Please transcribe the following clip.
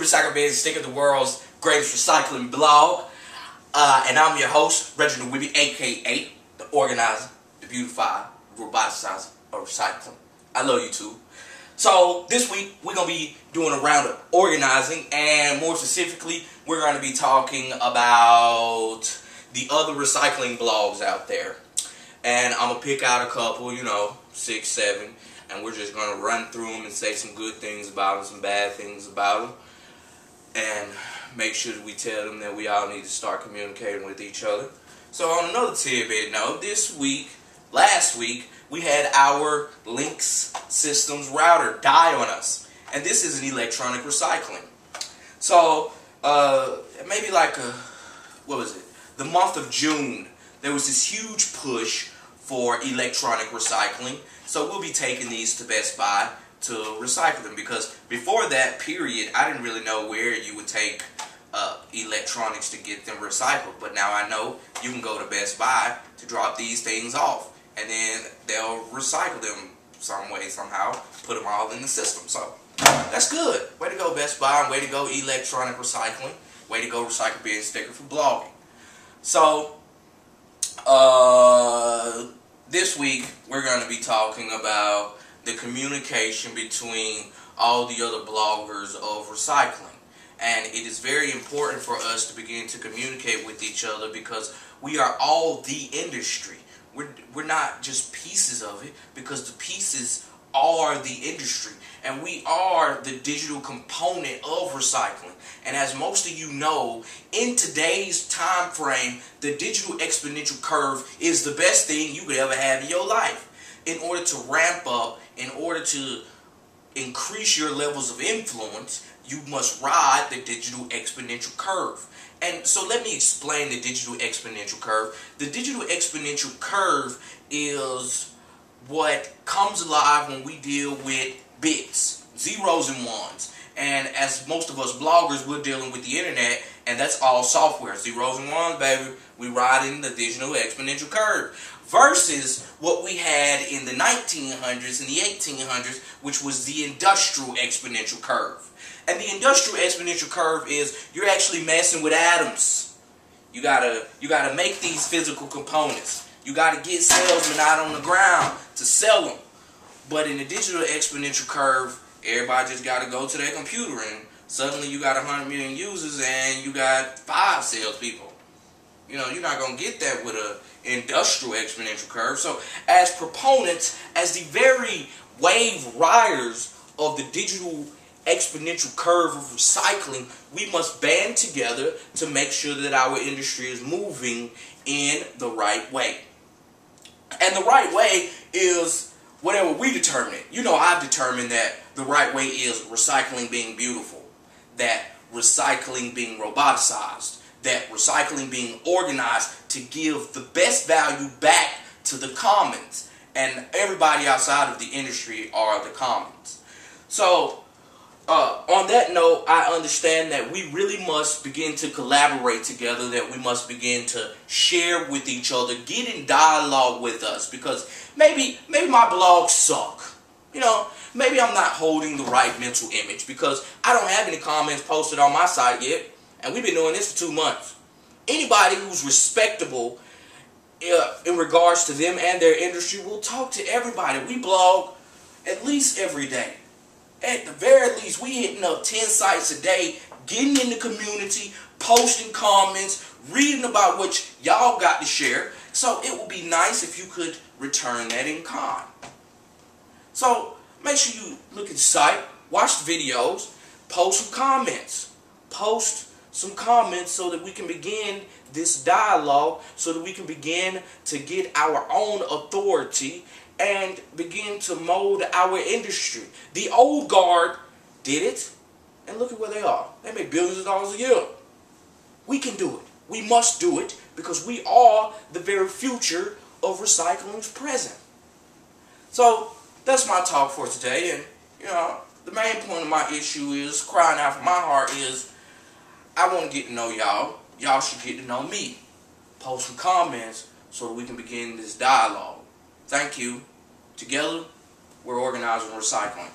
Recycle Bin Sticker, the world's greatest recycling blog. And I'm your host, Reginald Whibbey, aka the organizer, the beautifier, roboticizer of recycling. I love you too. So this week we're going to be doing a round of organizing, and more specifically we're going to be talking about the other recycling blogs out there. And I'm going to pick out a couple, 6, 7, and we're just going to run through them and say some good things about them, some bad things about them, and make sure that we tell them that we all need to start communicating with each other. So on another tidbit note, last week, we had our Links Systems router die on us. And this is an electronic recycling. So, maybe like, the month of June, there was this huge push for electronic recycling. So we'll be taking these to Best Buy to recycle them, because before that period, I didn't really know where you would take electronics to get them recycled. But now I know you can go to Best Buy to drop these things off, and then they'll recycle them some way, somehow, put them all in the system. So that's good. Way to go, Best Buy, and way to go, electronic recycling. Way to go, Recycle Bin Sticker for blogging. So this week we're going to be talking about the communication between all the other bloggers of recycling. And it is very important for us to begin to communicate with each other, because we are all the industry. We're not just pieces of it, because the pieces are the industry. And we are the digital component of recycling. And as most of you know, in today's time frame, the digital exponential curve is the best thing you could ever have in your life. In order to ramp up, in order to increase your levels of influence, you must ride the digital exponential curve. And so let me explain the digital exponential curve. The digital exponential curve is what comes alive when we deal with bits, zeros and ones. And as most of us bloggers, we're dealing with the internet, and that's all software. Zeros and ones, baby. We riding the digital exponential curve. Versus what we had in the 1900s and the 1800s, which was the industrial exponential curve. And the industrial exponential curve is you're actually messing with atoms. You gotta make these physical components. You gotta get salesmen out on the ground to sell them. But in the digital exponential curve, everybody just gotta go to their computer, and suddenly you got 100 million users and you got 5 salespeople. You're not gonna get that with a industrial exponential curve. So as proponents, as the very wave riders of the digital exponential curve of recycling, we must band together to make sure that our industry is moving in the right way. And the right way is whatever we determine it. I've determined that the right way is recycling being beautiful, that recycling being roboticized, that recycling being organized to give the best value back to the commons. And everybody outside of the industry are the commons. So on that note, I understand that we really must begin to collaborate together, that we must begin to share with each other, get in dialogue with us, because maybe my blogs suck. Maybe I'm not holding the right mental image, because I don't have any comments posted on my site yet, and we've been doing this for 2 months. Anybody who's respectable in regards to them and their industry will talk to everybody. We blog at least every day. At the very least, we hitting up 10 sites a day, getting in the community, posting comments, reading about what y'all got to share. So it would be nice if you could return that in kind. So make sure you look at the site, watch the videos, post some comments. Post some comments so that we can begin this dialogue, so that we can begin to get our own authority and begin to mold our industry. The old guard did it, and look at where they are. They make billions of dollars a year. We can do it. We must do it, because we are the very future of recycling's present. So that's my talk for today. And the main point of my issue is, crying out from my heart, is I want to get to know y'all. Y'all should get to know me. Post some comments so that we can begin this dialogue. Thank you. Together, we're organizing recycling.